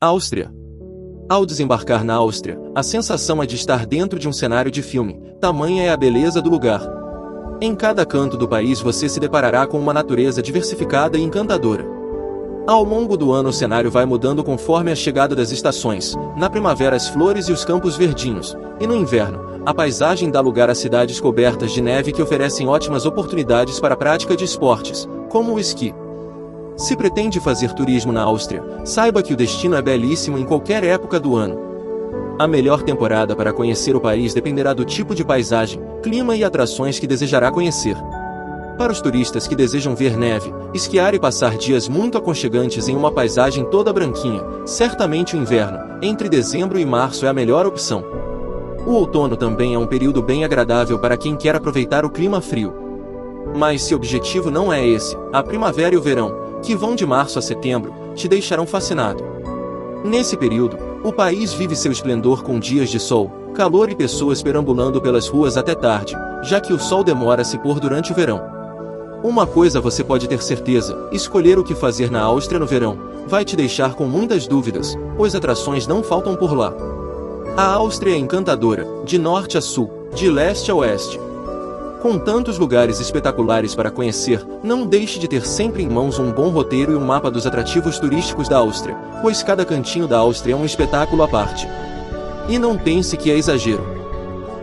Áustria. Ao desembarcar na Áustria, a sensação é de estar dentro de um cenário de filme, tamanha é a beleza do lugar. Em cada canto do país você se deparará com uma natureza diversificada e encantadora. Ao longo do ano o cenário vai mudando conforme a chegada das estações, na primavera as flores e os campos verdinhos, e no inverno, a paisagem dá lugar a cidades cobertas de neve que oferecem ótimas oportunidades para a prática de esportes, como o esqui. Se pretende fazer turismo na Áustria, saiba que o destino é belíssimo em qualquer época do ano. A melhor temporada para conhecer o país dependerá do tipo de paisagem, clima e atrações que desejará conhecer. Para os turistas que desejam ver neve, esquiar e passar dias muito aconchegantes em uma paisagem toda branquinha, certamente o inverno, entre dezembro e março é a melhor opção. O outono também é um período bem agradável para quem quer aproveitar o clima frio. Mas se o objetivo não é esse, a primavera e o verão, que vão de março a setembro, te deixarão fascinado. Nesse período, o país vive seu esplendor com dias de sol, calor e pessoas perambulando pelas ruas até tarde, já que o sol demora a se pôr durante o verão. Uma coisa você pode ter certeza, escolher o que fazer na Áustria no verão vai te deixar com muitas dúvidas, pois atrações não faltam por lá. A Áustria é encantadora, de norte a sul, de leste a oeste. Com tantos lugares espetaculares para conhecer, não deixe de ter sempre em mãos um bom roteiro e um mapa dos atrativos turísticos da Áustria, pois cada cantinho da Áustria é um espetáculo à parte. E não pense que é exagero.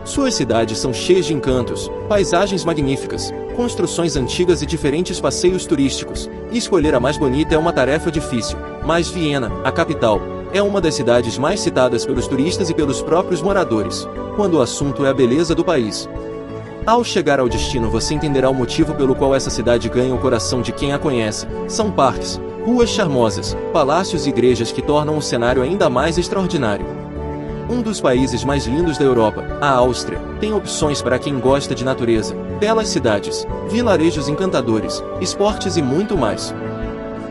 Suas cidades são cheias de encantos, paisagens magníficas, construções antigas e diferentes passeios turísticos, e escolher a mais bonita é uma tarefa difícil, mas Viena, a capital, é uma das cidades mais citadas pelos turistas e pelos próprios moradores, quando o assunto é a beleza do país. Ao chegar ao destino você entenderá o motivo pelo qual essa cidade ganha o coração de quem a conhece. São parques, ruas charmosas, palácios e igrejas que tornam o cenário ainda mais extraordinário. Um dos países mais lindos da Europa, a Áustria, tem opções para quem gosta de natureza, belas cidades, vilarejos encantadores, esportes e muito mais.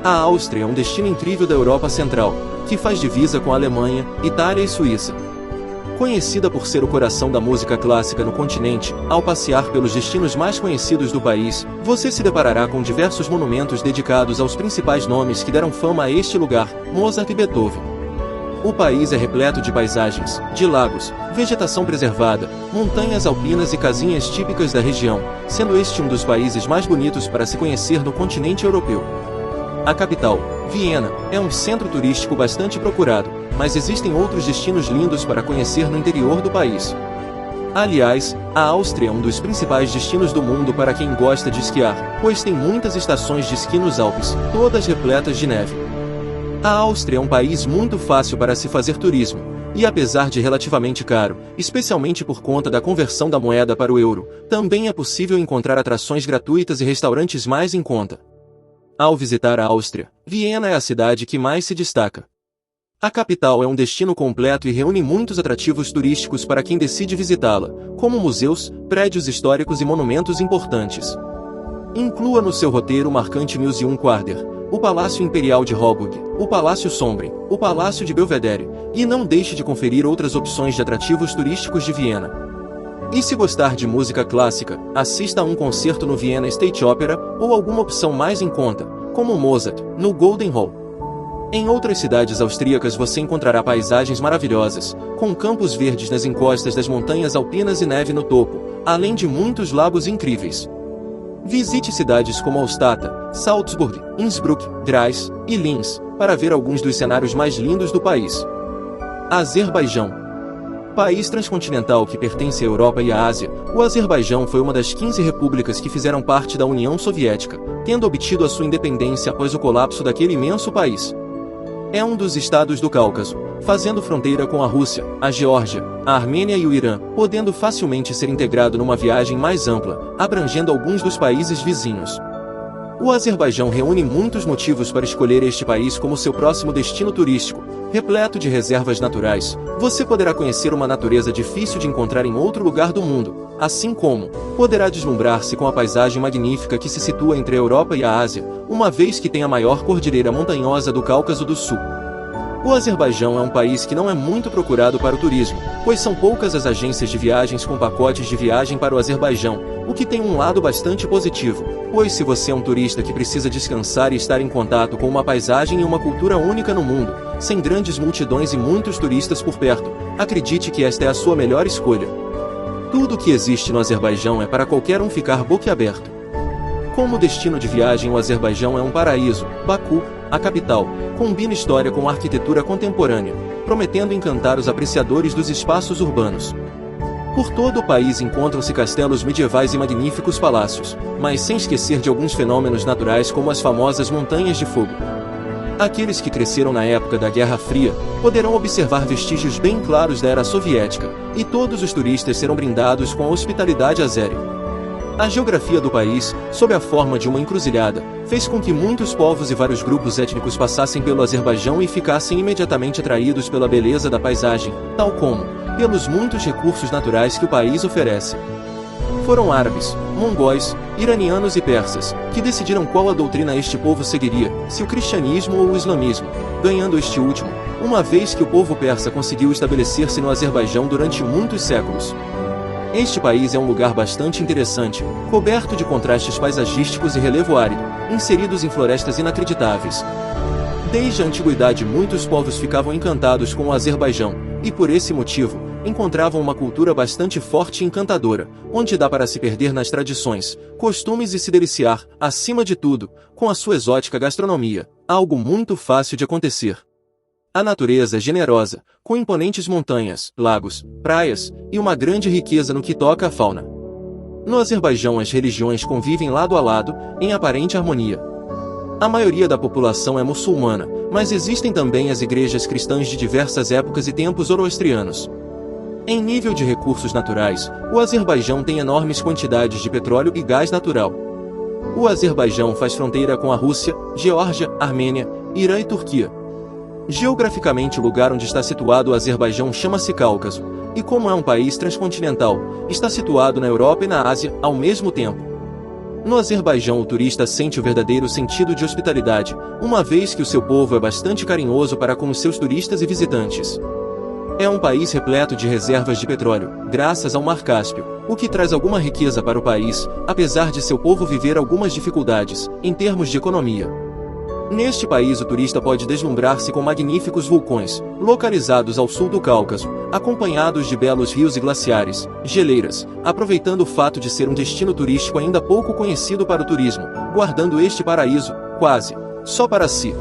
A Áustria é um destino incrível da Europa Central, que faz divisa com a Alemanha, Itália e Suíça. Conhecida por ser o coração da música clássica no continente, ao passear pelos destinos mais conhecidos do país, você se deparará com diversos monumentos dedicados aos principais nomes que deram fama a este lugar, Mozart e Beethoven. O país é repleto de paisagens, de lagos, vegetação preservada, montanhas alpinas e casinhas típicas da região, sendo este um dos países mais bonitos para se conhecer no continente europeu. A capital, Viena, é um centro turístico bastante procurado, mas existem outros destinos lindos para conhecer no interior do país. Aliás, a Áustria é um dos principais destinos do mundo para quem gosta de esquiar, pois tem muitas estações de esqui nos Alpes, todas repletas de neve. A Áustria é um país muito fácil para se fazer turismo, e apesar de relativamente caro, especialmente por conta da conversão da moeda para o euro, também é possível encontrar atrações gratuitas e restaurantes mais em conta. Ao visitar a Áustria, Viena é a cidade que mais se destaca. A capital é um destino completo e reúne muitos atrativos turísticos para quem decide visitá-la, como museus, prédios históricos e monumentos importantes. Inclua no seu roteiro o marcante Museum Quartier, o Palácio Imperial de Holburg, o Palácio Sombring, o Palácio de Belvedere, e não deixe de conferir outras opções de atrativos turísticos de Viena. E se gostar de música clássica, assista a um concerto no Vienna State Opera ou alguma opção mais em conta, como Mozart, no Golden Hall. Em outras cidades austríacas você encontrará paisagens maravilhosas, com campos verdes nas encostas das montanhas alpinas e neve no topo, além de muitos lagos incríveis. Visite cidades como Altstadt, Salzburg, Innsbruck, Graz e Linz, para ver alguns dos cenários mais lindos do país. Azerbaijão. País transcontinental que pertence à Europa e à Ásia, o Azerbaijão foi uma das 15 repúblicas que fizeram parte da União Soviética, tendo obtido a sua independência após o colapso daquele imenso país. É um dos estados do Cáucaso, fazendo fronteira com a Rússia, a Geórgia, a Armênia e o Irã, podendo facilmente ser integrado numa viagem mais ampla, abrangendo alguns dos países vizinhos. O Azerbaijão reúne muitos motivos para escolher este país como seu próximo destino turístico. Repleto de reservas naturais, você poderá conhecer uma natureza difícil de encontrar em outro lugar do mundo, assim como poderá deslumbrar-se com a paisagem magnífica que se situa entre a Europa e a Ásia, uma vez que tem a maior cordilheira montanhosa do Cáucaso do Sul. O Azerbaijão é um país que não é muito procurado para o turismo, pois são poucas as agências de viagens com pacotes de viagem para o Azerbaijão, o que tem um lado bastante positivo, pois se você é um turista que precisa descansar e estar em contato com uma paisagem e uma cultura única no mundo, sem grandes multidões e muitos turistas por perto, acredite que esta é a sua melhor escolha. Tudo o que existe no Azerbaijão é para qualquer um ficar boquiaberto. Como destino de viagem, o Azerbaijão é um paraíso. Baku, a capital, combina história com arquitetura contemporânea, prometendo encantar os apreciadores dos espaços urbanos. Por todo o país encontram-se castelos medievais e magníficos palácios, mas sem esquecer de alguns fenômenos naturais como as famosas Montanhas de Fogo. Aqueles que cresceram na época da Guerra Fria poderão observar vestígios bem claros da era soviética, e todos os turistas serão brindados com a hospitalidade azeri. A geografia do país, sob a forma de uma encruzilhada, fez com que muitos povos e vários grupos étnicos passassem pelo Azerbaijão e ficassem imediatamente atraídos pela beleza da paisagem, tal como pelos muitos recursos naturais que o país oferece. Foram árabes, mongóis, iranianos e persas que decidiram qual a doutrina este povo seguiria, se o cristianismo ou o islamismo, ganhando este último, uma vez que o povo persa conseguiu estabelecer-se no Azerbaijão durante muitos séculos. Este país é um lugar bastante interessante, coberto de contrastes paisagísticos e relevo árido, inseridos em florestas inacreditáveis. Desde a antiguidade muitos povos ficavam encantados com o Azerbaijão, e por esse motivo, encontravam uma cultura bastante forte e encantadora, onde dá para se perder nas tradições, costumes e se deliciar, acima de tudo, com a sua exótica gastronomia, algo muito fácil de acontecer. A natureza é generosa, com imponentes montanhas, lagos, praias, e uma grande riqueza no que toca à fauna. No Azerbaijão as religiões convivem lado a lado, em aparente harmonia. A maioria da população é muçulmana, mas existem também as igrejas cristãs de diversas épocas e tempos zoroastrianos. Em nível de recursos naturais, o Azerbaijão tem enormes quantidades de petróleo e gás natural. O Azerbaijão faz fronteira com a Rússia, Geórgia, Armênia, Irã e Turquia. Geograficamente o lugar onde está situado o Azerbaijão chama-se Cáucaso, e como é um país transcontinental, está situado na Europa e na Ásia, ao mesmo tempo. No Azerbaijão o turista sente o verdadeiro sentido de hospitalidade, uma vez que o seu povo é bastante carinhoso para com os seus turistas e visitantes. É um país repleto de reservas de petróleo, graças ao Mar Cáspio, o que traz alguma riqueza para o país, apesar de seu povo viver algumas dificuldades, em termos de economia. Neste país o turista pode deslumbrar-se com magníficos vulcões, localizados ao sul do Cáucaso, acompanhados de belos rios e glaciares, geleiras, aproveitando o fato de ser um destino turístico ainda pouco conhecido para o turismo, guardando este paraíso, quase, só para si.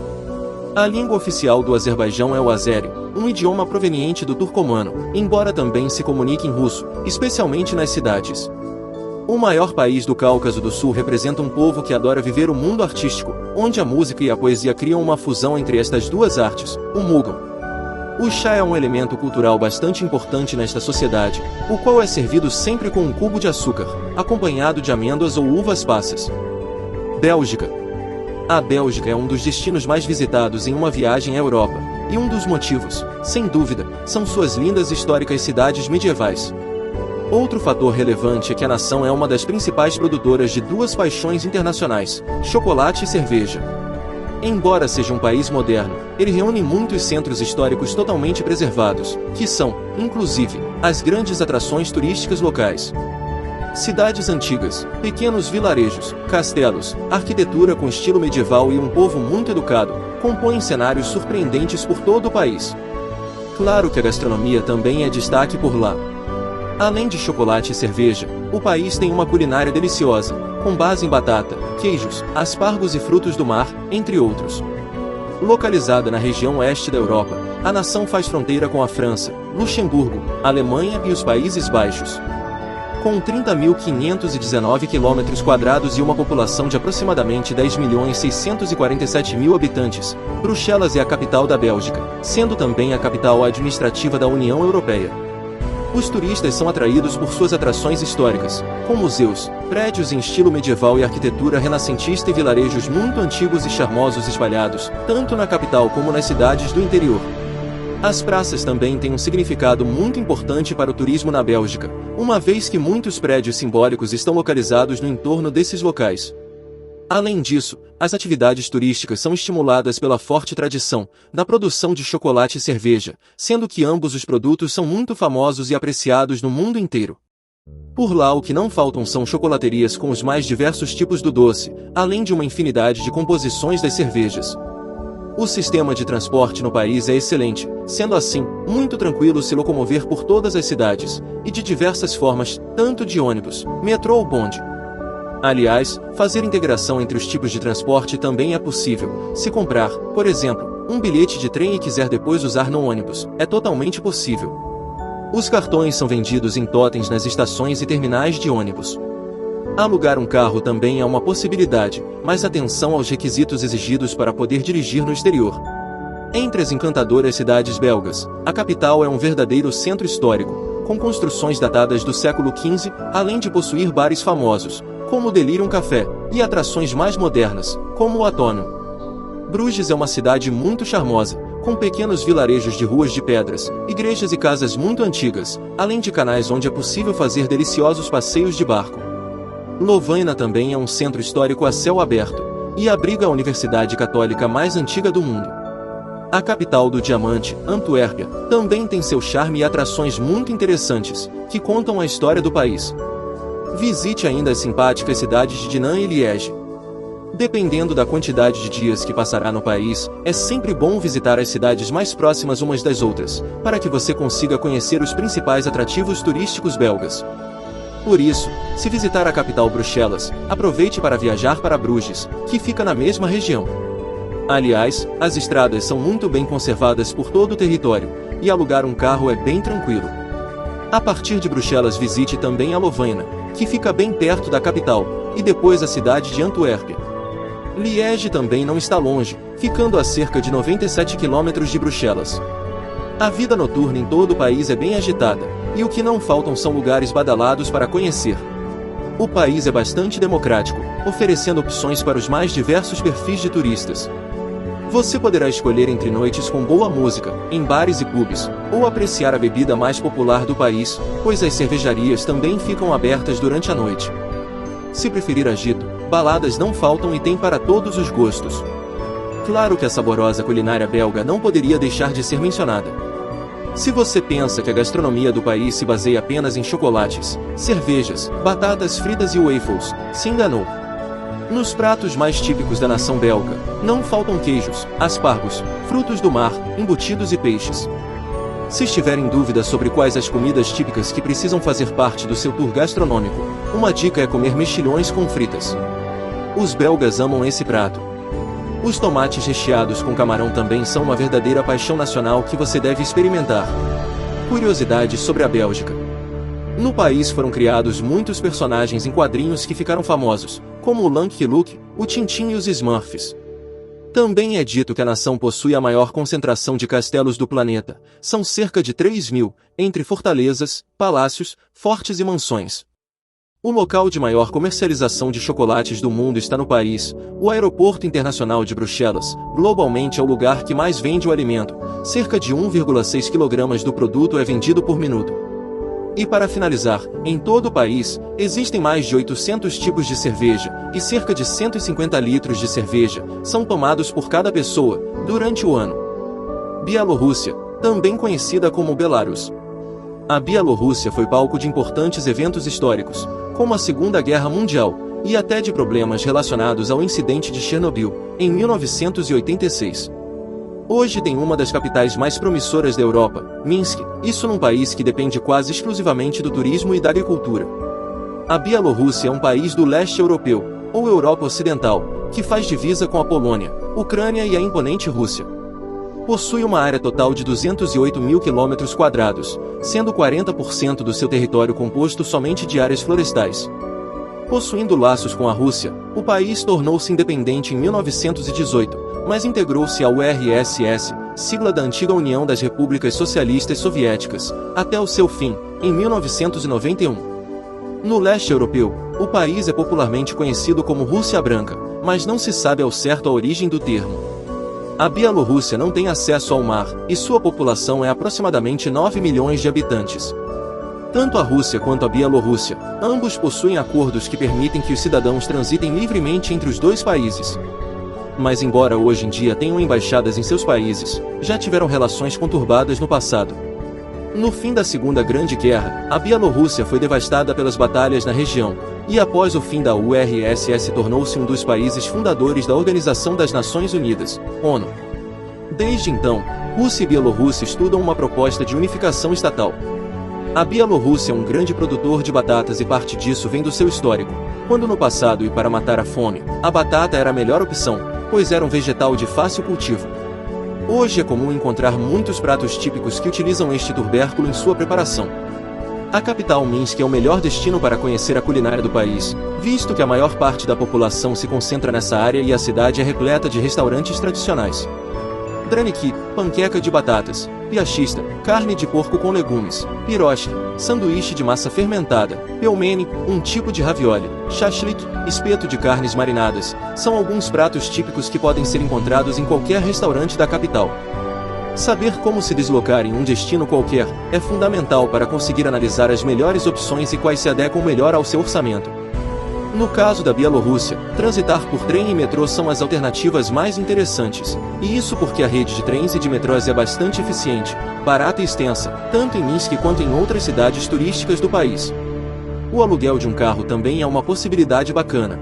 A língua oficial do Azerbaijão é o azeri, um idioma proveniente do turcomano, embora também se comunique em russo, especialmente nas cidades. O maior país do Cáucaso do Sul representa um povo que adora viver o mundo artístico, onde a música e a poesia criam uma fusão entre estas duas artes, o mugham. O chá é um elemento cultural bastante importante nesta sociedade, o qual é servido sempre com um cubo de açúcar, acompanhado de amêndoas ou uvas passas. Bélgica. A Bélgica é um dos destinos mais visitados em uma viagem à Europa, e um dos motivos, sem dúvida, são suas lindas e históricas cidades medievais. Outro fator relevante é que a nação é uma das principais produtoras de duas paixões internacionais, chocolate e cerveja. Embora seja um país moderno, ele reúne muitos centros históricos totalmente preservados, que são, inclusive, as grandes atrações turísticas locais. Cidades antigas, pequenos vilarejos, castelos, arquitetura com estilo medieval e um povo muito educado, compõem cenários surpreendentes por todo o país. Claro que a gastronomia também é destaque por lá. Além de chocolate e cerveja, o país tem uma culinária deliciosa, com base em batata, queijos, aspargos e frutos do mar, entre outros. Localizada na região oeste da Europa, a nação faz fronteira com a França, Luxemburgo, Alemanha e os Países Baixos. Com 30.519 km² e uma população de aproximadamente 10.647.000 habitantes, Bruxelas é a capital da Bélgica, sendo também a capital administrativa da União Europeia. Os turistas são atraídos por suas atrações históricas, com museus, prédios em estilo medieval e arquitetura renascentista e vilarejos muito antigos e charmosos espalhados, tanto na capital como nas cidades do interior. As praças também têm um significado muito importante para o turismo na Bélgica, uma vez que muitos prédios simbólicos estão localizados no entorno desses locais. Além disso, as atividades turísticas são estimuladas pela forte tradição da produção de chocolate e cerveja, sendo que ambos os produtos são muito famosos e apreciados no mundo inteiro. Por lá o que não faltam são chocolaterias com os mais diversos tipos do doce, além de uma infinidade de composições das cervejas. O sistema de transporte no país é excelente, sendo assim, muito tranquilo se locomover por todas as cidades, e de diversas formas, tanto de ônibus, metrô ou bonde. Aliás, fazer integração entre os tipos de transporte também é possível. Se comprar, por exemplo, um bilhete de trem e quiser depois usar no ônibus, é totalmente possível. Os cartões são vendidos em totens nas estações e terminais de ônibus. Alugar um carro também é uma possibilidade, mas atenção aos requisitos exigidos para poder dirigir no exterior. Entre as encantadoras cidades belgas, a capital é um verdadeiro centro histórico, com construções datadas do século XV, além de possuir bares famosos, como o Delirium Café, e atrações mais modernas, como o Atono. Bruges é uma cidade muito charmosa, com pequenos vilarejos de ruas de pedras, igrejas e casas muito antigas, além de canais onde é possível fazer deliciosos passeios de barco. Lovaina também é um centro histórico a céu aberto, e abriga a universidade católica mais antiga do mundo. A capital do diamante, Antuérpia, também tem seu charme e atrações muito interessantes, que contam a história do país. Visite ainda as simpáticas cidades de Dinan e Liege. Dependendo da quantidade de dias que passará no país, é sempre bom visitar as cidades mais próximas umas das outras, para que você consiga conhecer os principais atrativos turísticos belgas. Por isso, se visitar a capital Bruxelas, aproveite para viajar para Bruges, que fica na mesma região. Aliás, as estradas são muito bem conservadas por todo o território, e alugar um carro é bem tranquilo. A partir de Bruxelas visite também a Lovaina, que fica bem perto da capital, e depois a cidade de Antuérpia. Liege também não está longe, ficando a cerca de 97 quilômetros de Bruxelas. A vida noturna em todo o país é bem agitada, e o que não faltam são lugares badalados para conhecer. O país é bastante democrático, oferecendo opções para os mais diversos perfis de turistas. Você poderá escolher entre noites com boa música, em bares e pubs, ou apreciar a bebida mais popular do país, pois as cervejarias também ficam abertas durante a noite. Se preferir agito, baladas não faltam e tem para todos os gostos. Claro que a saborosa culinária belga não poderia deixar de ser mencionada. Se você pensa que a gastronomia do país se baseia apenas em chocolates, cervejas, batatas fritas e waffles, se enganou. Nos pratos mais típicos da nação belga, não faltam queijos, aspargos, frutos do mar, embutidos e peixes. Se estiver em dúvida sobre quais as comidas típicas que precisam fazer parte do seu tour gastronômico, uma dica é comer mexilhões com fritas. Os belgas amam esse prato. Os tomates recheados com camarão também são uma verdadeira paixão nacional que você deve experimentar. Curiosidades sobre a Bélgica. No país foram criados muitos personagens em quadrinhos que ficaram famosos, como o Lucky Luke, o Tintin e os Smurfs. Também é dito que a nação possui a maior concentração de castelos do planeta, são cerca de 3.000, entre fortalezas, palácios, fortes e mansões. O local de maior comercialização de chocolates do mundo está no país. O Aeroporto Internacional de Bruxelas, globalmente é o lugar que mais vende o alimento, cerca de 1,6 kg do produto é vendido por minuto. E para finalizar, em todo o país, existem mais de 800 tipos de cerveja, e cerca de 150 litros de cerveja são tomados por cada pessoa, durante o ano. Bielorrússia, também conhecida como Belarus. A Bielorrússia foi palco de importantes eventos históricos, como a Segunda Guerra Mundial, e até de problemas relacionados ao incidente de Chernobyl, em 1986. Hoje tem uma das capitais mais promissoras da Europa, Minsk, isso num país que depende quase exclusivamente do turismo e da agricultura. A Bielorrússia é um país do leste europeu, ou Europa Ocidental, que faz divisa com a Polônia, Ucrânia e a imponente Rússia. Possui uma área total de 208.000 km², sendo 40% do seu território composto somente de áreas florestais. Possuindo laços com a Rússia, o país tornou-se independente em 1918, mas integrou-se ao URSS, sigla da antiga União das Repúblicas Socialistas Soviéticas, até o seu fim, em 1991. No leste europeu, o país é popularmente conhecido como Rússia Branca, mas não se sabe ao certo a origem do termo. A Bielorrússia não tem acesso ao mar, e sua população é aproximadamente 9 milhões de habitantes. Tanto a Rússia quanto a Bielorrússia, ambos possuem acordos que permitem que os cidadãos transitem livremente entre os dois países. Mas embora hoje em dia tenham embaixadas em seus países, já tiveram relações conturbadas no passado. No fim da Segunda Grande Guerra, a Bielorrússia foi devastada pelas batalhas na região, e após o fim da URSS tornou-se um dos países fundadores da Organização das Nações Unidas, ONU. Desde então, Rússia e Bielorrússia estudam uma proposta de unificação estatal. A Bielorrússia é um grande produtor de batatas e parte disso vem do seu histórico, quando no passado e para matar a fome, a batata era a melhor opção, pois era um vegetal de fácil cultivo. Hoje é comum encontrar muitos pratos típicos que utilizam este tubérculo em sua preparação. A capital Minsk é o melhor destino para conhecer a culinária do país, visto que a maior parte da população se concentra nessa área e a cidade é repleta de restaurantes tradicionais. Draniki, panqueca de batatas, piachista, carne de porco com legumes, piroshki, sanduíche de massa fermentada, pelmeni, um tipo de ravioli, shashlik, espeto de carnes marinadas, são alguns pratos típicos que podem ser encontrados em qualquer restaurante da capital. Saber como se deslocar em um destino qualquer é fundamental para conseguir analisar as melhores opções e quais se adequam melhor ao seu orçamento. No caso da Bielorrússia, transitar por trem e metrô são as alternativas mais interessantes, e isso porque a rede de trens e de metrôs é bastante eficiente, barata e extensa, tanto em Minsk quanto em outras cidades turísticas do país. O aluguel de um carro também é uma possibilidade bacana.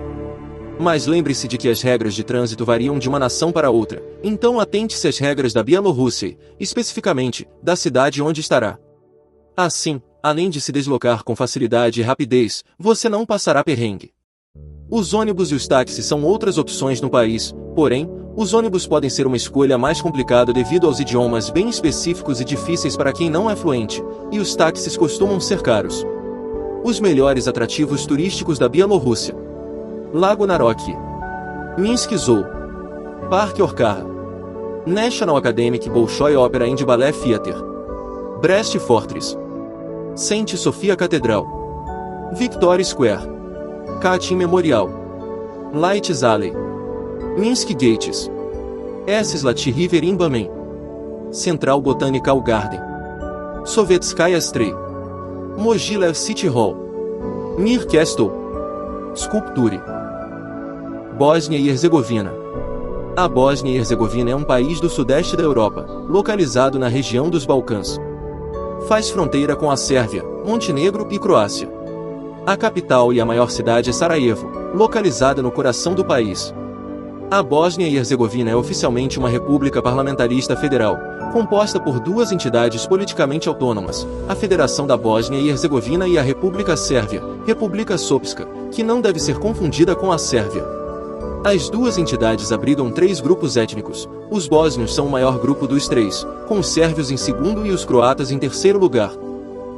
Mas lembre-se de que as regras de trânsito variam de uma nação para outra, então atente-se às regras da Bielorrússia, especificamente, da cidade onde estará. Assim, além de se deslocar com facilidade e rapidez, você não passará perrengue. Os ônibus e os táxis são outras opções no país, porém, os ônibus podem ser uma escolha mais complicada devido aos idiomas bem específicos e difíceis para quem não é fluente, e os táxis costumam ser caros. Os melhores atrativos turísticos da Bielorrússia: Lago Narok, Minsk Zoo, Parque Orkha, National Academic Bolshoi Opera and Ballet Theater, Brest Fortress, Saint Sofia Catedral, Victoria Square, Katyn Memorial, Lights Alley, Minsk Gates, Slati River in Bamen, Central Botanical Garden, Sovetskaya Stray, Mogilev City Hall, Mir Castle, Sculpture. Bósnia e Herzegovina. A Bósnia e Herzegovina é um país do sudeste da Europa, localizado na região dos Balcãs. Faz fronteira com a Sérvia, Montenegro e Croácia. A capital e a maior cidade é Sarajevo, localizada no coração do país. A Bósnia e Herzegovina é oficialmente uma república parlamentarista federal, composta por duas entidades politicamente autônomas, a Federação da Bósnia e Herzegovina e a República Sérvia, República Srpska, que não deve ser confundida com a Sérvia. As duas entidades abrigam três grupos étnicos. Os bósnios são o maior grupo dos três, com os sérvios em segundo e os croatas em terceiro lugar.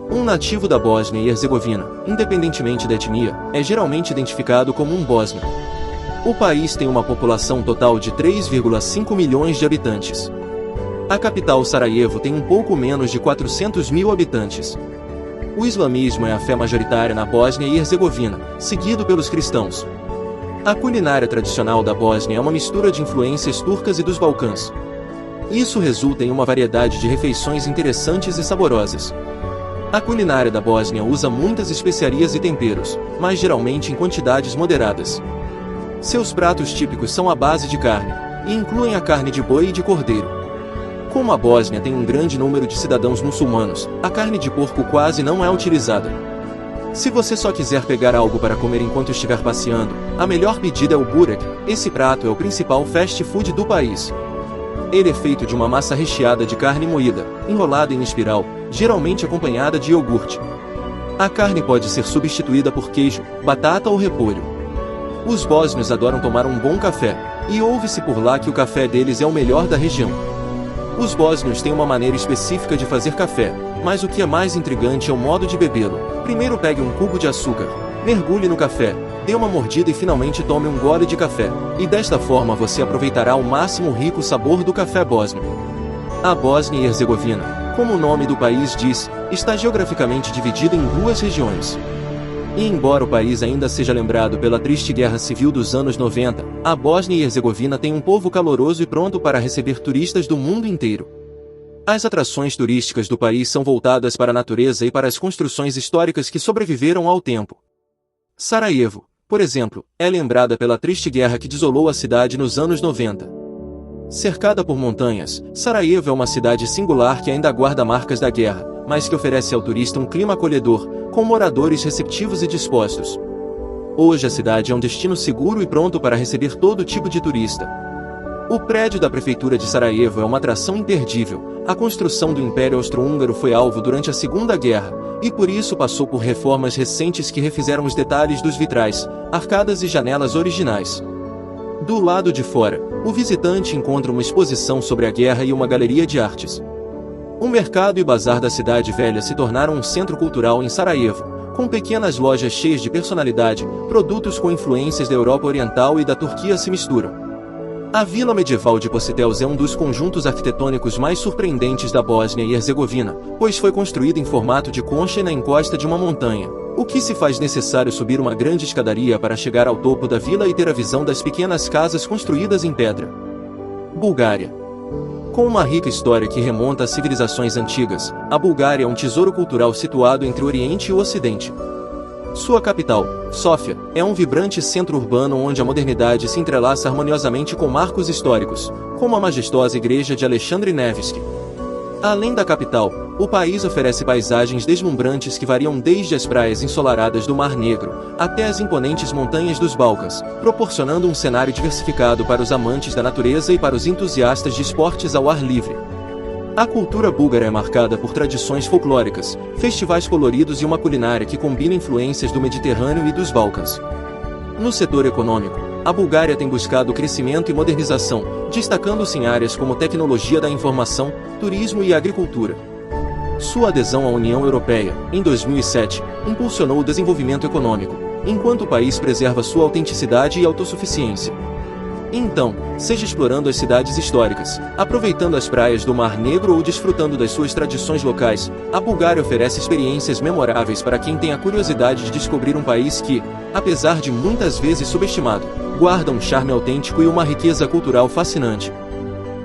Um nativo da Bósnia e Herzegovina, independentemente da etnia, é geralmente identificado como um bósnio. O país tem uma população total de 3,5 milhões de habitantes. A capital Sarajevo tem um pouco menos de 400 mil habitantes. O islamismo é a fé majoritária na Bósnia e Herzegovina, seguido pelos cristãos. A culinária tradicional da Bósnia é uma mistura de influências turcas e dos Balcãs. Isso resulta em uma variedade de refeições interessantes e saborosas. A culinária da Bósnia usa muitas especiarias e temperos, mas geralmente em quantidades moderadas. Seus pratos típicos são à base de carne, e incluem a carne de boi e de cordeiro. Como a Bósnia tem um grande número de cidadãos muçulmanos, a carne de porco quase não é utilizada. Se você só quiser pegar algo para comer enquanto estiver passeando, a melhor pedida é o burek. Esse prato é o principal fast food do país. Ele é feito de uma massa recheada de carne moída, enrolada em espiral, geralmente acompanhada de iogurte. A carne pode ser substituída por queijo, batata ou repolho. Os bósnios adoram tomar um bom café, e ouve-se por lá que o café deles é o melhor da região. Os bósnios têm uma maneira específica de fazer café, mas o que é mais intrigante é o modo de bebê-lo. Primeiro pegue um cubo de açúcar, mergulhe no café, dê uma mordida e finalmente tome um gole de café, e desta forma você aproveitará ao máximo o rico sabor do café bósnio. A Bósnia e Herzegovina, como o nome do país diz, está geograficamente dividida em duas regiões. E embora o país ainda seja lembrado pela triste guerra civil dos anos 90, a Bósnia e Herzegovina tem um povo caloroso e pronto para receber turistas do mundo inteiro. As atrações turísticas do país são voltadas para a natureza e para as construções históricas que sobreviveram ao tempo. Sarajevo, por exemplo, é lembrada pela triste guerra que desolou a cidade nos anos 90. Cercada por montanhas, Sarajevo é uma cidade singular que ainda guarda marcas da guerra, mas que oferece ao turista um clima acolhedor, com moradores receptivos e dispostos. Hoje a cidade é um destino seguro e pronto para receber todo tipo de turista. O prédio da Prefeitura de Sarajevo é uma atração imperdível. A construção do Império Austro-Húngaro foi alvo durante a Segunda Guerra, e por isso passou por reformas recentes que refizeram os detalhes dos vitrais, arcadas e janelas originais. Do lado de fora, o visitante encontra uma exposição sobre a guerra e uma galeria de artes. O mercado e bazar da cidade velha se tornaram um centro cultural em Sarajevo, com pequenas lojas cheias de personalidade, produtos com influências da Europa Oriental e da Turquia se misturam. A Vila Medieval de Positels é um dos conjuntos arquitetônicos mais surpreendentes da Bósnia e Herzegovina, pois foi construído em formato de concha e na encosta de uma montanha, o que se faz necessário subir uma grande escadaria para chegar ao topo da vila e ter a visão das pequenas casas construídas em pedra. Bulgária. Com uma rica história que remonta a civilizações antigas, a Bulgária é um tesouro cultural situado entre o Oriente e o Ocidente. Sua capital, Sófia, é um vibrante centro urbano onde a modernidade se entrelaça harmoniosamente com marcos históricos, como a majestosa igreja de Alexandre Nevsky. Além da capital, o país oferece paisagens deslumbrantes que variam desde as praias ensolaradas do Mar Negro até as imponentes montanhas dos Balcãs, proporcionando um cenário diversificado para os amantes da natureza e para os entusiastas de esportes ao ar livre. A cultura búlgara é marcada por tradições folclóricas, festivais coloridos e uma culinária que combina influências do Mediterrâneo e dos Balcãs. No setor econômico, a Bulgária tem buscado crescimento e modernização, destacando-se em áreas como tecnologia da informação, turismo e agricultura. Sua adesão à União Europeia, em 2007, impulsionou o desenvolvimento econômico, enquanto o país preserva sua autenticidade e autossuficiência. Então, seja explorando as cidades históricas, aproveitando as praias do Mar Negro ou desfrutando das suas tradições locais, a Bulgária oferece experiências memoráveis para quem tem a curiosidade de descobrir um país que, apesar de muitas vezes subestimado, guarda um charme autêntico e uma riqueza cultural fascinante.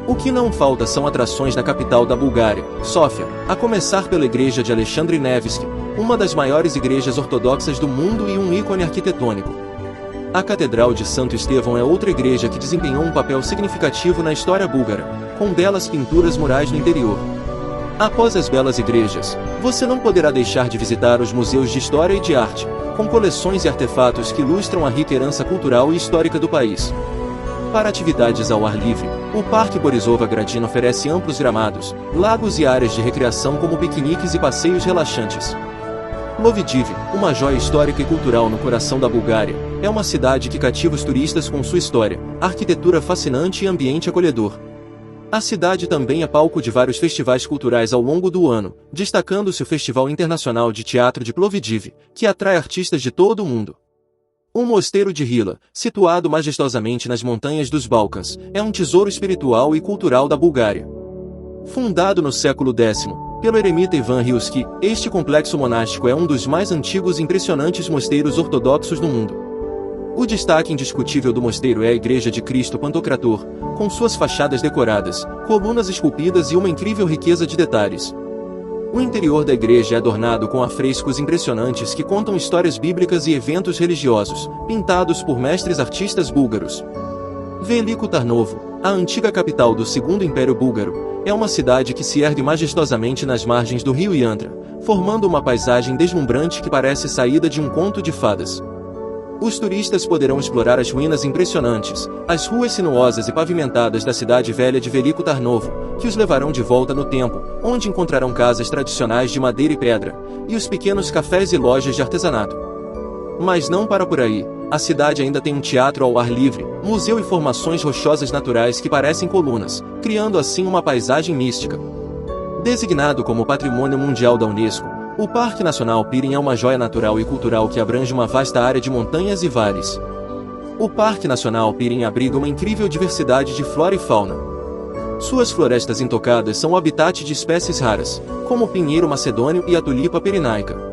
O que não falta são atrações na capital da Bulgária, Sófia, a começar pela igreja de Alexandre Nevsky, uma das maiores igrejas ortodoxas do mundo e um ícone arquitetônico. A Catedral de Santo Estevão é outra igreja que desempenhou um papel significativo na história búlgara, com belas pinturas murais no interior. Após as belas igrejas, você não poderá deixar de visitar os museus de história e de arte, com coleções e artefatos que ilustram a rica herança cultural e histórica do país. Para atividades ao ar livre, o Parque Borisova Gradina oferece amplos gramados, lagos e áreas de recreação como piqueniques e passeios relaxantes. Plovdiv, uma joia histórica e cultural no coração da Bulgária, é uma cidade que cativa os turistas com sua história, arquitetura fascinante e ambiente acolhedor. A cidade também é palco de vários festivais culturais ao longo do ano, destacando-se o Festival Internacional de Teatro de Plovdiv, que atrai artistas de todo o mundo. O Mosteiro de Hila, situado majestosamente nas montanhas dos Balcãs, é um tesouro espiritual e cultural da Bulgária. Fundado no século X, pelo eremita Ivan Rilski, este complexo monástico é um dos mais antigos e impressionantes mosteiros ortodoxos do mundo. O destaque indiscutível do mosteiro é a Igreja de Cristo Pantocrator, com suas fachadas decoradas, colunas esculpidas e uma incrível riqueza de detalhes. O interior da igreja é adornado com afrescos impressionantes que contam histórias bíblicas e eventos religiosos, pintados por mestres artistas búlgaros. Veliko Tarnovo, a antiga capital do Segundo Império Búlgaro, é uma cidade que se ergue majestosamente nas margens do rio Yantra, formando uma paisagem deslumbrante que parece saída de um conto de fadas. Os turistas poderão explorar as ruínas impressionantes, as ruas sinuosas e pavimentadas da cidade velha de Veliko Tarnovo, que os levarão de volta no tempo, onde encontrarão casas tradicionais de madeira e pedra, e os pequenos cafés e lojas de artesanato. Mas não para por aí, a cidade ainda tem um teatro ao ar livre, museu e formações rochosas naturais que parecem colunas, criando assim uma paisagem mística. Designado como Patrimônio Mundial da Unesco, o Parque Nacional Pirin é uma joia natural e cultural que abrange uma vasta área de montanhas e vales. O Parque Nacional Pirin abriga uma incrível diversidade de flora e fauna. Suas florestas intocadas são o habitat de espécies raras, como o pinheiro macedônio e a tulipa pirinaica.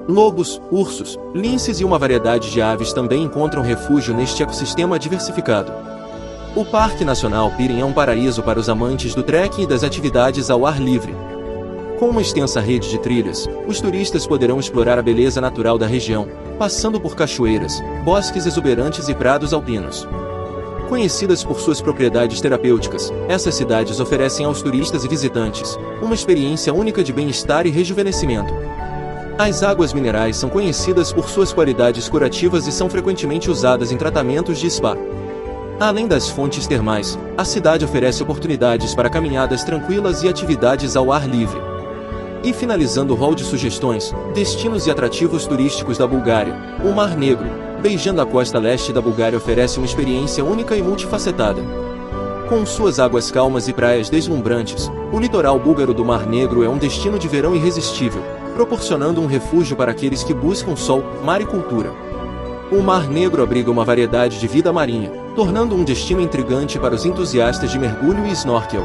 Lobos, ursos, linces e uma variedade de aves também encontram refúgio neste ecossistema diversificado. O Parque Nacional Pirin é um paraíso para os amantes do trekking e das atividades ao ar livre. Com uma extensa rede de trilhas, os turistas poderão explorar a beleza natural da região, passando por cachoeiras, bosques exuberantes e prados alpinos. Conhecidas por suas propriedades terapêuticas, essas cidades oferecem aos turistas e visitantes uma experiência única de bem-estar e rejuvenescimento. As águas minerais são conhecidas por suas qualidades curativas e são frequentemente usadas em tratamentos de spa. Além das fontes termais, a cidade oferece oportunidades para caminhadas tranquilas e atividades ao ar livre. E finalizando o rol de sugestões, destinos e atrativos turísticos da Bulgária, o Mar Negro, beijando a costa leste da Bulgária, oferece uma experiência única e multifacetada. Com suas águas calmas e praias deslumbrantes, o litoral búlgaro do Mar Negro é um destino de verão irresistível, proporcionando um refúgio para aqueles que buscam sol, mar e cultura. O Mar Negro abriga uma variedade de vida marinha, tornando um destino intrigante para os entusiastas de mergulho e snorkel.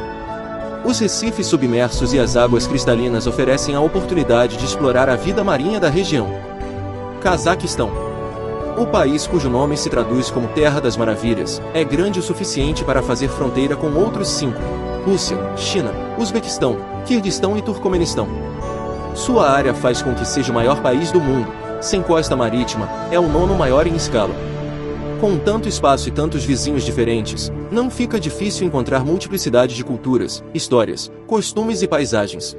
Os recifes submersos e as águas cristalinas oferecem a oportunidade de explorar a vida marinha da região. Cazaquistão. O país, cujo nome se traduz como Terra das Maravilhas, é grande o suficiente para fazer fronteira com outros 5: Rússia, China, Uzbequistão, Quirguistão e Turcomenistão. Sua área faz com que seja o maior país do mundo, sem costa marítima, é o 9º maior em escala. Com tanto espaço e tantos vizinhos diferentes, não fica difícil encontrar multiplicidade de culturas, histórias, costumes e paisagens.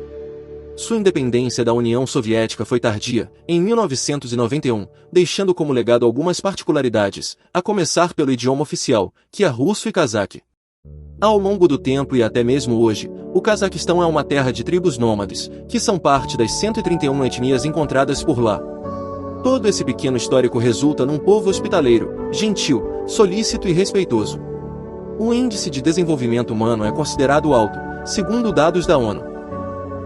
Sua independência da União Soviética foi tardia, em 1991, deixando como legado algumas particularidades, a começar pelo idioma oficial, que é russo e cazaque. Ao longo do tempo e até mesmo hoje, o Cazaquistão é uma terra de tribos nômades, que são parte das 131 etnias encontradas por lá. Todo esse pequeno histórico resulta num povo hospitaleiro, gentil, solícito e respeitoso. O índice de desenvolvimento humano é considerado alto, segundo dados da ONU.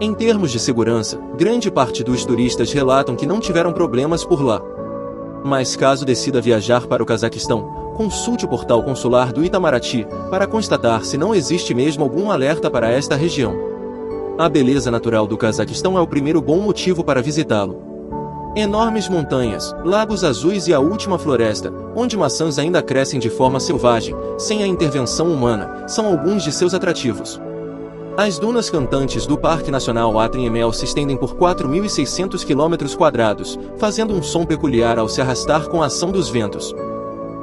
Em termos de segurança, grande parte dos turistas relatam que não tiveram problemas por lá. Mas caso decida viajar para o Cazaquistão, consulte o portal consular do Itamaraty para constatar se não existe mesmo algum alerta para esta região. A beleza natural do Cazaquistão é o primeiro bom motivo para visitá-lo. Enormes montanhas, lagos azuis e a última floresta, onde maçãs ainda crescem de forma selvagem, sem a intervenção humana, são alguns de seus atrativos. As dunas cantantes do Parque Nacional Atrin-Emel se estendem por 4.600 km², fazendo um som peculiar ao se arrastar com a ação dos ventos.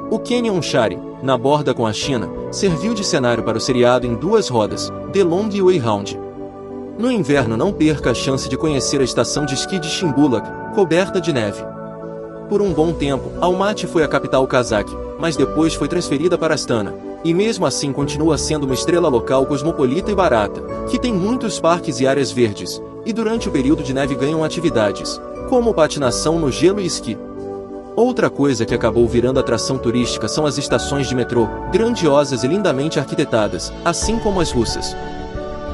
O Canyon Shari, na borda com a China, serviu de cenário para o seriado em 2 rodas, The Long Way Round. No inverno não perca a chance de conhecer a estação de esqui de Shimbulak, coberta de neve. Por um bom tempo, Almaty foi a capital cazaque, mas depois foi transferida para Astana, e mesmo assim continua sendo uma estrela local cosmopolita e barata, que tem muitos parques e áreas verdes, e durante o período de neve ganham atividades, como patinação no gelo e esqui. Outra coisa que acabou virando atração turística são as estações de metrô, grandiosas e lindamente arquitetadas, assim como as russas.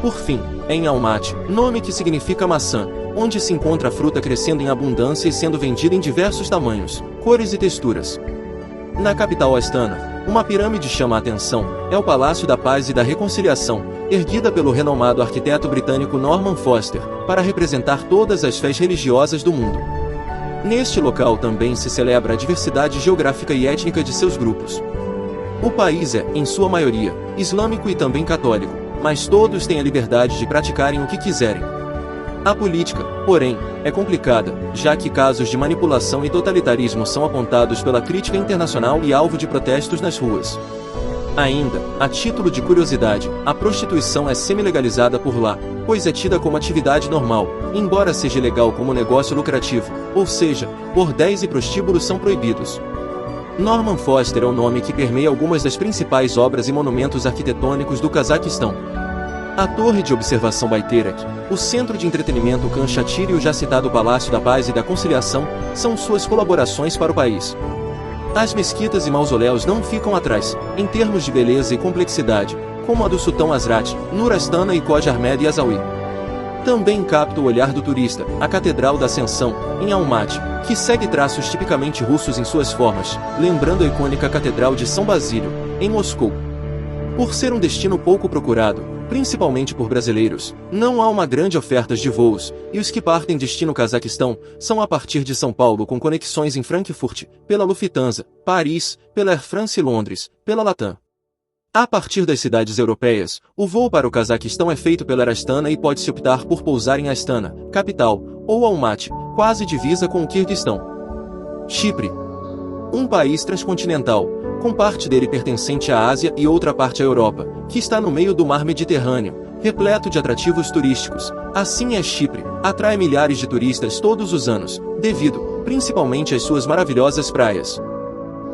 Por fim, em Almaty, nome que significa maçã, onde se encontra a fruta crescendo em abundância e sendo vendida em diversos tamanhos, cores e texturas. Na capital Astana, uma pirâmide chama a atenção, é o Palácio da Paz e da Reconciliação, erguida pelo renomado arquiteto britânico Norman Foster, para representar todas as fés religiosas do mundo. Neste local também se celebra a diversidade geográfica e étnica de seus grupos. O país é, em sua maioria, islâmico e também católico, mas todos têm a liberdade de praticarem o que quiserem. A política, porém, é complicada, já que casos de manipulação e totalitarismo são apontados pela crítica internacional e alvo de protestos nas ruas. Ainda, a título de curiosidade, a prostituição é semi-legalizada por lá, pois é tida como atividade normal, embora seja legal como negócio lucrativo, ou seja, bordéis e prostíbulos são proibidos. Norman Foster é o nome que permeia algumas das principais obras e monumentos arquitetônicos do Cazaquistão. A Torre de Observação Baiterak, o Centro de Entretenimento Khan Shatyr e o já citado Palácio da Paz e da Conciliação são suas colaborações para o país. As mesquitas e mausoléus não ficam atrás, em termos de beleza e complexidade, como a do Sultão Hazrat, Nur Astana e Khoja Ahmed Yazawi. Também capta o olhar do turista, a Catedral da Ascensão, em Almaty, que segue traços tipicamente russos em suas formas, lembrando a icônica Catedral de São Basílio, em Moscou. Por ser um destino pouco procurado, principalmente por brasileiros, não há uma grande oferta de voos, e os que partem destino Cazaquistão são a partir de São Paulo com conexões em Frankfurt, pela Lufthansa, Paris, pela Air France e Londres, pela Latam. A partir das cidades europeias, o voo para o Cazaquistão é feito pela Air Astana e pode-se optar por pousar em Astana, capital, ou Almaty, quase divisa com o Quirguistão. Chipre. Um país transcontinental, com parte dele pertencente à Ásia e outra parte à Europa, que está no meio do mar Mediterrâneo, repleto de atrativos turísticos. Assim é Chipre, atrai milhares de turistas todos os anos, devido, principalmente às suas maravilhosas praias.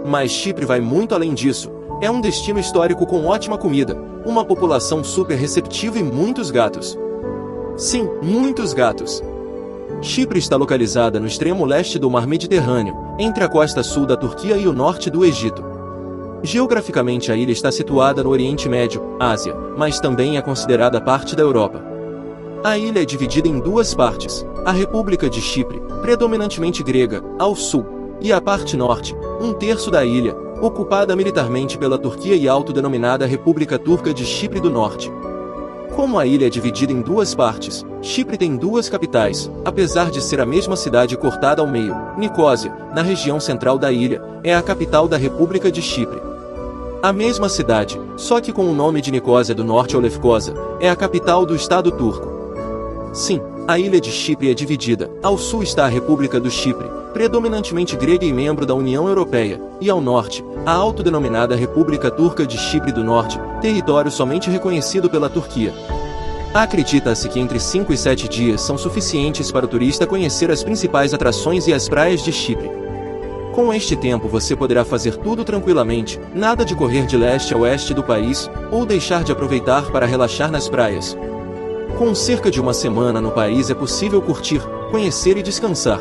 Mas Chipre vai muito além disso. É um destino histórico com ótima comida, uma população super receptiva e muitos gatos. Sim, muitos gatos. Chipre está localizada no extremo leste do Mar Mediterrâneo, entre a costa sul da Turquia e o norte do Egito. Geograficamente a ilha está situada no Oriente Médio, Ásia, mas também é considerada parte da Europa. A ilha é dividida em duas partes, a República de Chipre, predominantemente grega, ao sul, e a parte norte, um terço da ilha, ocupada militarmente pela Turquia e autodenominada República Turca de Chipre do Norte. Como a ilha é dividida em duas partes, Chipre tem duas capitais, apesar de ser a mesma cidade cortada ao meio. Nicósia, na região central da ilha, é a capital da República de Chipre. A mesma cidade, só que com o nome de Nicósia do Norte ou Lefkosa, é a capital do Estado turco. Sim, a ilha de Chipre é dividida. Ao sul está a República do Chipre, predominantemente grega e membro da União Europeia, e ao norte, a autodenominada República Turca de Chipre do Norte, território somente reconhecido pela Turquia. Acredita-se que entre 5 e 7 dias são suficientes para o turista conhecer as principais atrações e as praias de Chipre. Com este tempo você poderá fazer tudo tranquilamente, nada de correr de leste a oeste do país, ou deixar de aproveitar para relaxar nas praias. Com cerca de uma semana no país é possível curtir, conhecer e descansar.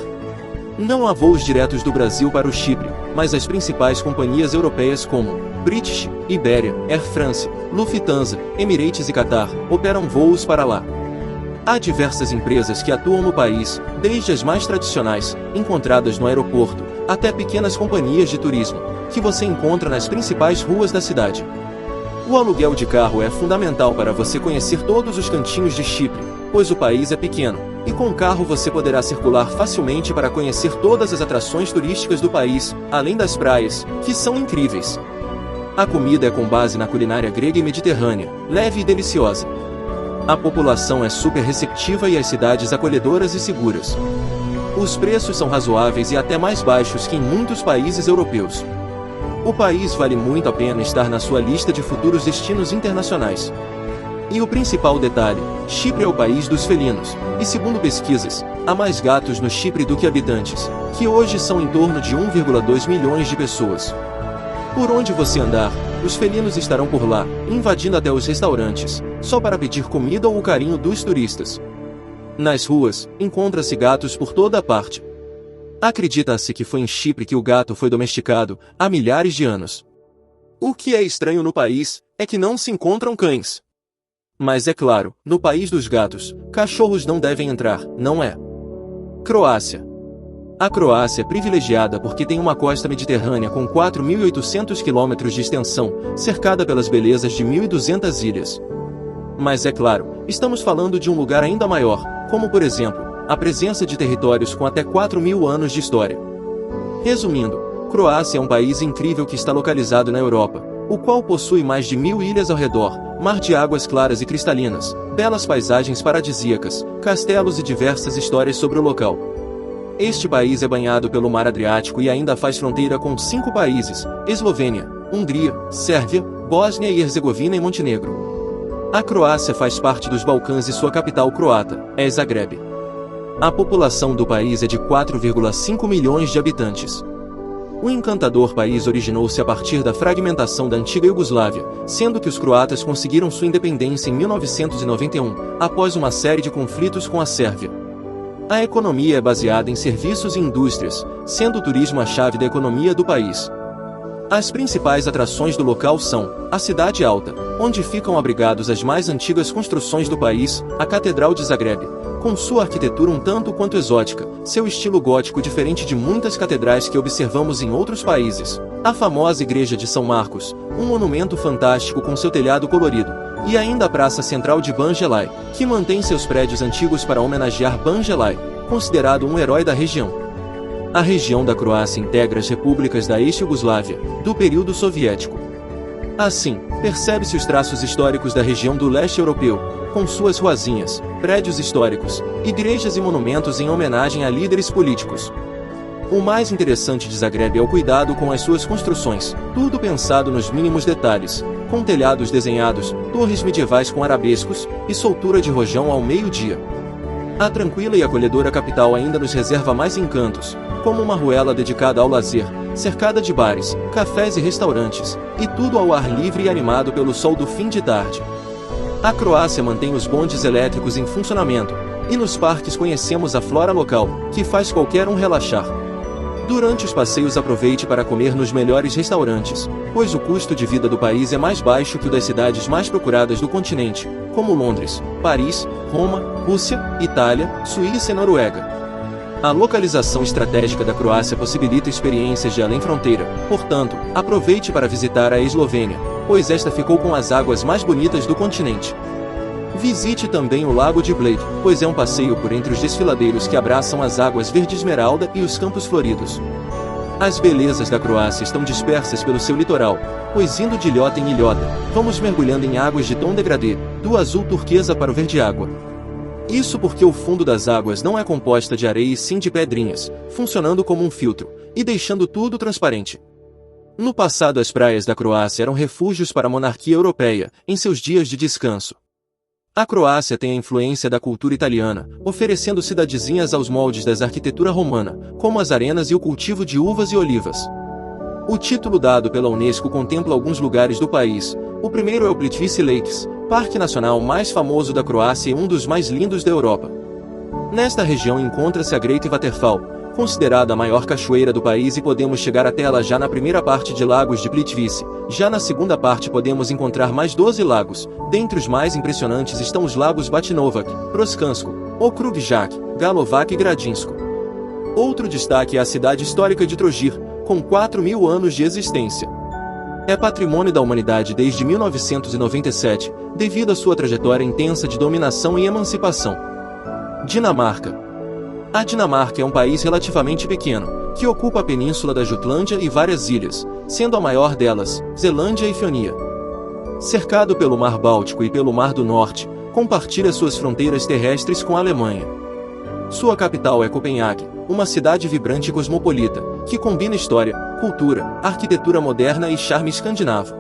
Não há voos diretos do Brasil para o Chipre, mas as principais companhias europeias como British, Iberia, Air France, Lufthansa, Emirates e Qatar operam voos para lá. Há diversas empresas que atuam no país, desde as mais tradicionais, encontradas no aeroporto, até pequenas companhias de turismo, que você encontra nas principais ruas da cidade. O aluguel de carro é fundamental para você conhecer todos os cantinhos de Chipre, pois o país é pequeno, e com carro você poderá circular facilmente para conhecer todas as atrações turísticas do país, além das praias, que são incríveis. A comida é com base na culinária grega e mediterrânea, leve e deliciosa. A população é super receptiva e as cidades acolhedoras e seguras. Os preços são razoáveis e até mais baixos que em muitos países europeus. O país vale muito a pena estar na sua lista de futuros destinos internacionais. E o principal detalhe, Chipre é o país dos felinos, e segundo pesquisas, há mais gatos no Chipre do que habitantes, que hoje são em torno de 1,2 milhões de pessoas. Por onde você andar, os felinos estarão por lá, invadindo até os restaurantes, só para pedir comida ou o carinho dos turistas. Nas ruas, encontra-se gatos por toda a parte. Acredita-se que foi em Chipre que o gato foi domesticado, há milhares de anos. O que é estranho no país, é que não se encontram cães. Mas é claro, no país dos gatos, cachorros não devem entrar, não é? Croácia. A Croácia é privilegiada porque tem uma costa mediterrânea com 4.800 quilômetros de extensão, cercada pelas belezas de 1.200 ilhas. Mas é claro, estamos falando de um lugar ainda maior, como por exemplo, a presença de territórios com até 4.000 anos de história. Resumindo, Croácia é um país incrível que está localizado na Europa, o qual possui mais de 1.000 ilhas ao redor, mar de águas claras e cristalinas, belas paisagens paradisíacas, castelos e diversas histórias sobre o local. Este país é banhado pelo Mar Adriático e ainda faz fronteira com 5 países: Eslovênia, Hungria, Sérvia, Bósnia e Herzegovina e Montenegro. A Croácia faz parte dos Balcãs e sua capital croata é Zagreb. A população do país é de 4,5 milhões de habitantes. O encantador país originou-se a partir da fragmentação da antiga Iugoslávia, sendo que os croatas conseguiram sua independência em 1991, após uma série de conflitos com a Sérvia. A economia é baseada em serviços e indústrias, sendo o turismo a chave da economia do país. As principais atrações do local são a Cidade Alta, onde ficam abrigados as mais antigas construções do país, a Catedral de Zagreb, com sua arquitetura um tanto quanto exótica, seu estilo gótico diferente de muitas catedrais que observamos em outros países, a famosa Igreja de São Marcos, um monumento fantástico com seu telhado colorido, e ainda a Praça Central de Banjelaj, que mantém seus prédios antigos para homenagear Banjelaj, considerado um herói da região. A região da Croácia integra as repúblicas da ex-Iugoslávia, do período soviético. Assim, percebe-se os traços históricos da região do leste europeu, com suas ruazinhas, prédios históricos, igrejas e monumentos em homenagem a líderes políticos. O mais interessante de Zagreb é o cuidado com as suas construções, tudo pensado nos mínimos detalhes, com telhados desenhados, torres medievais com arabescos, e soltura de rojão ao meio-dia. A tranquila e acolhedora capital ainda nos reserva mais encantos, como uma ruela dedicada ao lazer, cercada de bares, cafés e restaurantes, e tudo ao ar livre e animado pelo sol do fim de tarde. A Croácia mantém os bondes elétricos em funcionamento, e nos parques conhecemos a flora local, que faz qualquer um relaxar. Durante os passeios aproveite para comer nos melhores restaurantes, pois o custo de vida do país é mais baixo que o das cidades mais procuradas do continente, como Londres, Paris, Roma, Rússia, Itália, Suíça e Noruega. A localização estratégica da Croácia possibilita experiências de além-fronteira, portanto, aproveite para visitar a Eslovênia, pois esta ficou com as águas mais bonitas do continente. Visite também o Lago de Bled, pois é um passeio por entre os desfiladeiros que abraçam as águas verde esmeralda e os campos floridos. As belezas da Croácia estão dispersas pelo seu litoral, pois indo de ilhota em ilhota, vamos mergulhando em águas de tom degradê, do azul turquesa para o verde água. Isso porque o fundo das águas não é composta de areia e sim de pedrinhas, funcionando como um filtro, e deixando tudo transparente. No passado as praias da Croácia eram refúgios para a monarquia europeia, em seus dias de descanso. A Croácia tem a influência da cultura italiana, oferecendo cidadezinhas aos moldes da arquitetura romana, como as arenas e o cultivo de uvas e olivas. O título dado pela Unesco contempla alguns lugares do país. O primeiro é o Plitvice Lakes, parque nacional mais famoso da Croácia e um dos mais lindos da Europa. Nesta região encontra-se a Great Waterfall, considerada a maior cachoeira do país, e podemos chegar até ela já na primeira parte de Lagos de Plitvice. Já na segunda parte podemos encontrar mais 12 lagos. Dentre os mais impressionantes estão os lagos Batinovac, Proskansko, Okrugljak, Galovac e Gradinsko. Outro destaque é a cidade histórica de Trogir, com 4.000 anos de existência. É patrimônio da humanidade desde 1997, devido à sua trajetória intensa de dominação e emancipação. Dinamarca. A Dinamarca é um país relativamente pequeno, que ocupa a península da Jutlândia e várias ilhas, sendo a maior delas, Zelândia e Fionia. Cercado pelo Mar Báltico e pelo Mar do Norte, compartilha suas fronteiras terrestres com a Alemanha. Sua capital é Copenhague, uma cidade vibrante e cosmopolita, que combina história, cultura, arquitetura moderna e charme escandinavo.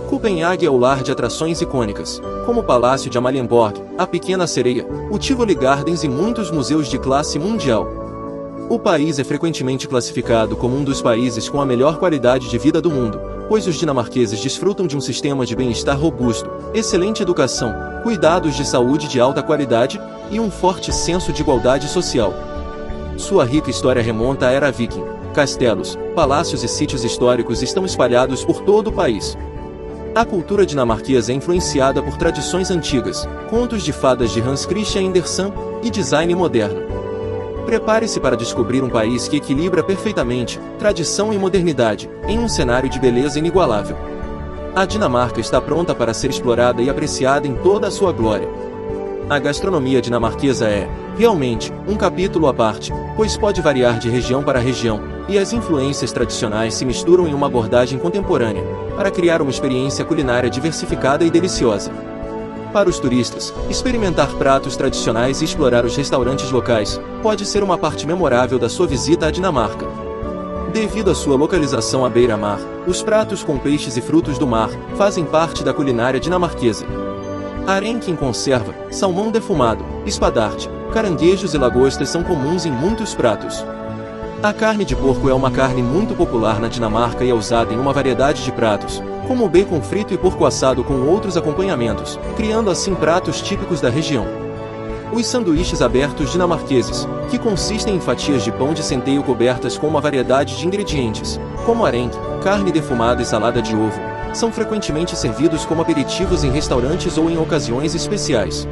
Copenhague é o lar de atrações icônicas, como o Palácio de Amalienborg, a Pequena Sereia, o Tivoli Gardens e muitos museus de classe mundial. O país é frequentemente classificado como um dos países com a melhor qualidade de vida do mundo, pois os dinamarqueses desfrutam de um sistema de bem-estar robusto, excelente educação, cuidados de saúde de alta qualidade e um forte senso de igualdade social. Sua rica história remonta à era viking. Castelos, palácios e sítios históricos estão espalhados por todo o país. A cultura dinamarquesa é influenciada por tradições antigas, contos de fadas de Hans Christian Andersen e design moderno. Prepare-se para descobrir um país que equilibra perfeitamente tradição e modernidade, em um cenário de beleza inigualável. A Dinamarca está pronta para ser explorada e apreciada em toda a sua glória. A gastronomia dinamarquesa é, realmente, um capítulo à parte, pois pode variar de região para região, e as influências tradicionais se misturam em uma abordagem contemporânea, para criar uma experiência culinária diversificada e deliciosa. Para os turistas, experimentar pratos tradicionais e explorar os restaurantes locais pode ser uma parte memorável da sua visita à Dinamarca. Devido à sua localização à beira-mar, os pratos com peixes e frutos do mar fazem parte da culinária dinamarquesa. Arenque em conserva, salmão defumado, espadarte, caranguejos e lagostas são comuns em muitos pratos. A carne de porco é uma carne muito popular na Dinamarca e é usada em uma variedade de pratos, como o bacon frito e porco assado com outros acompanhamentos, criando assim pratos típicos da região. Os sanduíches abertos dinamarqueses, que consistem em fatias de pão de centeio cobertas com uma variedade de ingredientes, como arenque, carne defumada e salada de ovo, são frequentemente servidos como aperitivos em restaurantes ou em ocasiões especiais.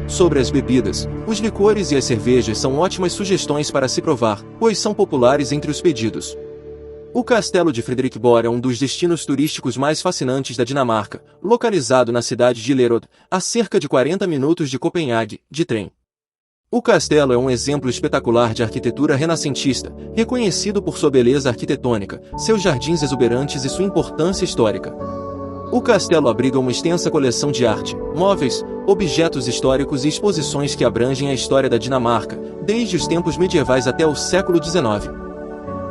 Sobre as bebidas, os licores e as cervejas são ótimas sugestões para se provar, pois são populares entre os pedidos. O Castelo de Frederiksborg é um dos destinos turísticos mais fascinantes da Dinamarca, localizado na cidade de Hillerød, a cerca de 40 minutos de Copenhague, de trem. O castelo é um exemplo espetacular de arquitetura renascentista, reconhecido por sua beleza arquitetônica, seus jardins exuberantes e sua importância histórica. O castelo abriga uma extensa coleção de arte, móveis, objetos históricos e exposições que abrangem a história da Dinamarca, desde os tempos medievais até o século XIX.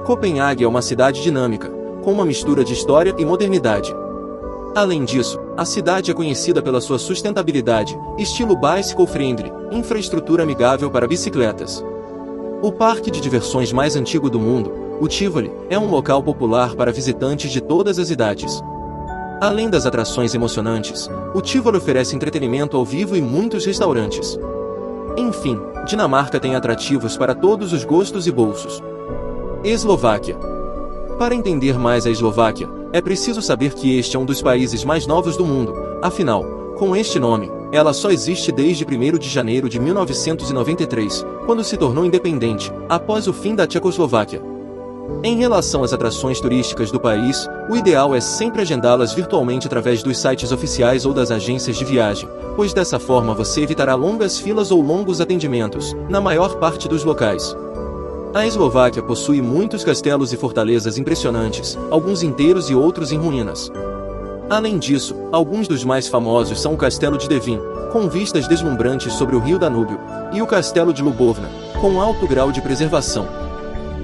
Copenhague é uma cidade dinâmica, com uma mistura de história e modernidade. Além disso, a cidade é conhecida pela sua sustentabilidade, estilo bicycle-friendly, infraestrutura amigável para bicicletas. O parque de diversões mais antigo do mundo, O Tivoli é um local popular para visitantes de todas as idades. Além das atrações emocionantes, o Tivoli oferece entretenimento ao vivo e muitos restaurantes. Enfim, Dinamarca tem atrativos para todos os gostos e bolsos. Eslováquia. Para entender mais a Eslováquia, é preciso saber que este é um dos países mais novos do mundo. Afinal, com este nome, ela só existe desde 1º de janeiro de 1993, quando se tornou independente, após o fim da Tchecoslováquia. Em relação às atrações turísticas do país, o ideal é sempre agendá-las virtualmente através dos sites oficiais ou das agências de viagem, pois dessa forma você evitará longas filas ou longos atendimentos, na maior parte dos locais. A Eslováquia possui muitos castelos e fortalezas impressionantes, alguns inteiros e outros em ruínas. Além disso, alguns dos mais famosos são o Castelo de Devin, com vistas deslumbrantes sobre o rio Danúbio, e o Castelo de Lubovna, com alto grau de preservação.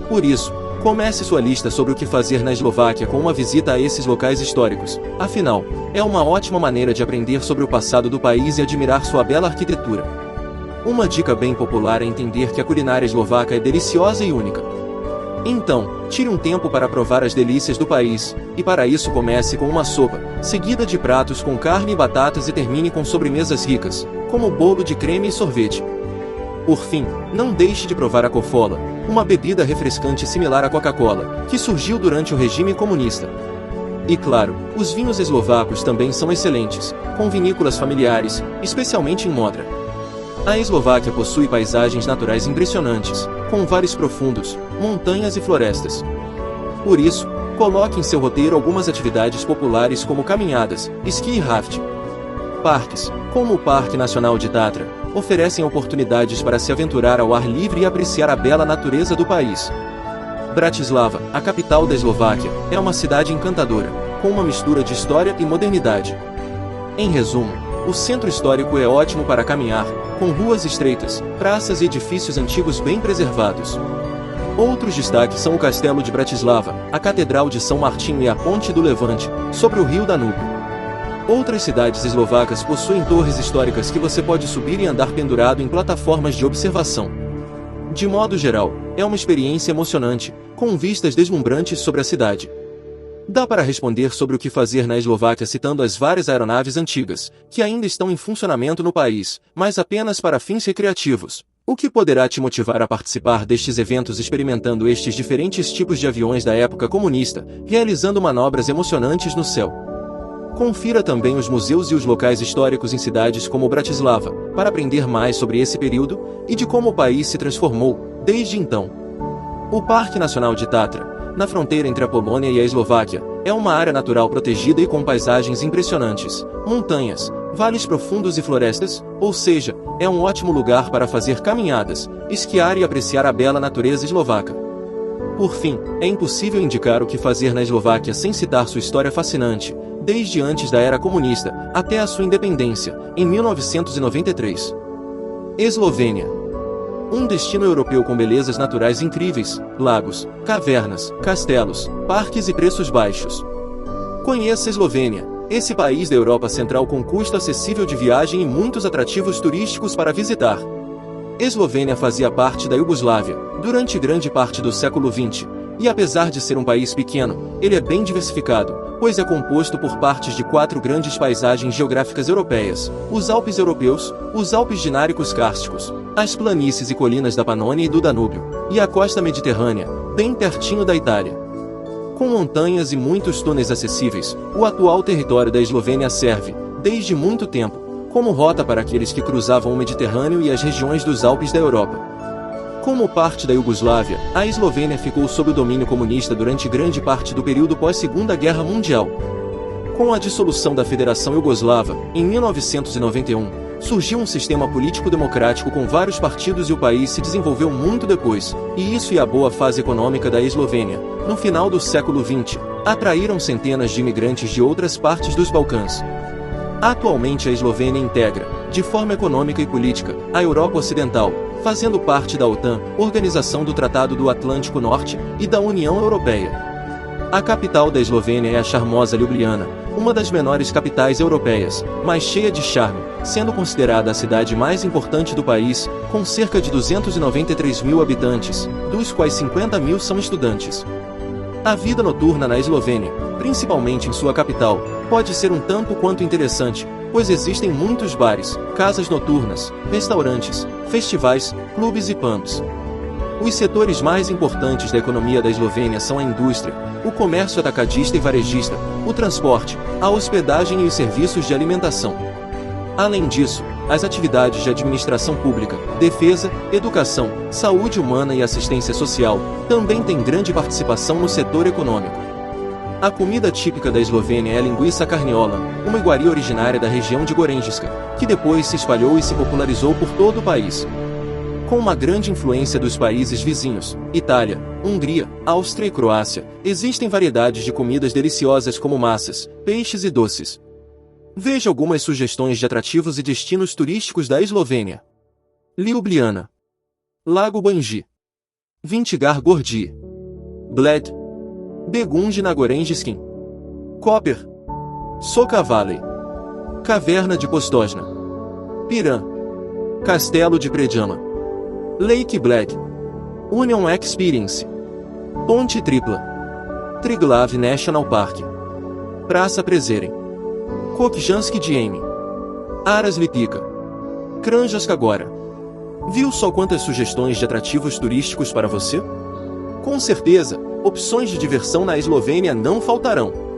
Por isso, comece sua lista sobre o que fazer na Eslováquia com uma visita a esses locais históricos. Afinal, é uma ótima maneira de aprender sobre o passado do país e admirar sua bela arquitetura. Uma dica bem popular é entender que a culinária eslovaca é deliciosa e única. Então, tire um tempo para provar as delícias do país, e para isso comece com uma sopa, seguida de pratos com carne e batatas e termine com sobremesas ricas, como bolo de creme e sorvete. Por fim, não deixe de provar a kofola, uma bebida refrescante similar à Coca-Cola, que surgiu durante o regime comunista. E claro, os vinhos eslovacos também são excelentes, com vinícolas familiares, especialmente em Modra. A Eslováquia possui paisagens naturais impressionantes, com vales profundos, montanhas e florestas. Por isso, coloque em seu roteiro algumas atividades populares como caminhadas, esqui e rafting. Parques, como o Parque Nacional de Tatra, oferecem oportunidades para se aventurar ao ar livre e apreciar a bela natureza do país. Bratislava, a capital da Eslováquia, é uma cidade encantadora, com uma mistura de história e modernidade. Em resumo, o centro histórico é ótimo para caminhar, com ruas estreitas, praças e edifícios antigos bem preservados. Outros destaques são o Castelo de Bratislava, a Catedral de São Martinho e a Ponte do Levante, sobre o rio Danúbio. Outras cidades eslovacas possuem torres históricas que você pode subir e andar pendurado em plataformas de observação. De modo geral, é uma experiência emocionante, com vistas deslumbrantes sobre a cidade. Dá para responder sobre o que fazer na Eslováquia citando as várias aeronaves antigas, que ainda estão em funcionamento no país, mas apenas para fins recreativos, o que poderá te motivar a participar destes eventos experimentando estes diferentes tipos de aviões da época comunista, realizando manobras emocionantes no céu. Confira também os museus e os locais históricos em cidades como Bratislava, para aprender mais sobre esse período e de como o país se transformou desde então. O Parque Nacional de Tatra, na fronteira entre a Polônia e a Eslováquia, é uma área natural protegida e com paisagens impressionantes, montanhas, vales profundos e florestas, ou seja, é um ótimo lugar para fazer caminhadas, esquiar e apreciar a bela natureza eslovaca. Por fim, é impossível indicar o que fazer na Eslováquia sem citar sua história fascinante, desde antes da era comunista, até a sua independência, em 1993. Eslovênia. Um destino europeu com belezas naturais incríveis, lagos, cavernas, castelos, parques e preços baixos. Conheça a Eslovênia, esse país da Europa Central com custo acessível de viagem e muitos atrativos turísticos para visitar. Eslovênia fazia parte da Iugoslávia, durante grande parte do século XX, e apesar de ser um país pequeno, ele é bem diversificado, pois é composto por partes de 4 grandes paisagens geográficas europeias: os Alpes europeus, os Alpes dináricos cársticos, as planícies e colinas da Panônia e do Danúbio, e a costa mediterrânea, bem pertinho da Itália. Com montanhas e muitos túneis acessíveis, o atual território da Eslovênia serve, desde muito tempo, como rota para aqueles que cruzavam o Mediterrâneo e as regiões dos Alpes da Europa. Como parte da Iugoslávia, a Eslovênia ficou sob o domínio comunista durante grande parte do período pós-Segunda Guerra Mundial. Com a dissolução da Federação Iugoslava, em 1991, surgiu um sistema político democrático com vários partidos e o país se desenvolveu muito depois, e isso e a boa fase econômica da Eslovênia, no final do século XX, atraíram centenas de imigrantes de outras partes dos Balcãs. Atualmente a Eslovênia integra, de forma econômica e política, a Europa Ocidental, fazendo parte da OTAN, Organização do Tratado do Atlântico Norte, e da União Europeia. A capital da Eslovênia é a charmosa Ljubljana, uma das menores capitais europeias, mas cheia de charme, sendo considerada a cidade mais importante do país, com cerca de 293 mil habitantes, dos quais 50 mil são estudantes. A vida noturna na Eslovênia, principalmente em sua capital, pode ser um tanto quanto interessante, pois existem muitos bares, casas noturnas, restaurantes, festivais, clubes e pubs. Os setores mais importantes da economia da Eslovênia são a indústria, o comércio atacadista e varejista, o transporte, a hospedagem e os serviços de alimentação. Além disso, as atividades de administração pública, defesa, educação, saúde humana e assistência social também têm grande participação no setor econômico. A comida típica da Eslovênia é a linguiça carniola, uma iguaria originária da região de Gorenjska, que depois se espalhou e se popularizou por todo o país. Com uma grande influência dos países vizinhos, Itália, Hungria, Áustria e Croácia, existem variedades de comidas deliciosas como massas, peixes e doces. Veja algumas sugestões de atrativos e destinos turísticos da Eslovênia. Ljubljana, Lago Banji, Vintigar Gordi, Bled, Begunje na Gorenjskin, Koper, Soka Valley, Caverna de Postojna, Piran, Castelo de Predjama, Lake Bled, Union Experience, Ponte Tripla, Triglav National Park, Praça Prezeren, Kopjanski Dieme, Aras Lipika, Kranjska Gora. Viu só quantas sugestões de atrativos turísticos para você? Com certeza, opções de diversão na Eslovênia não faltarão.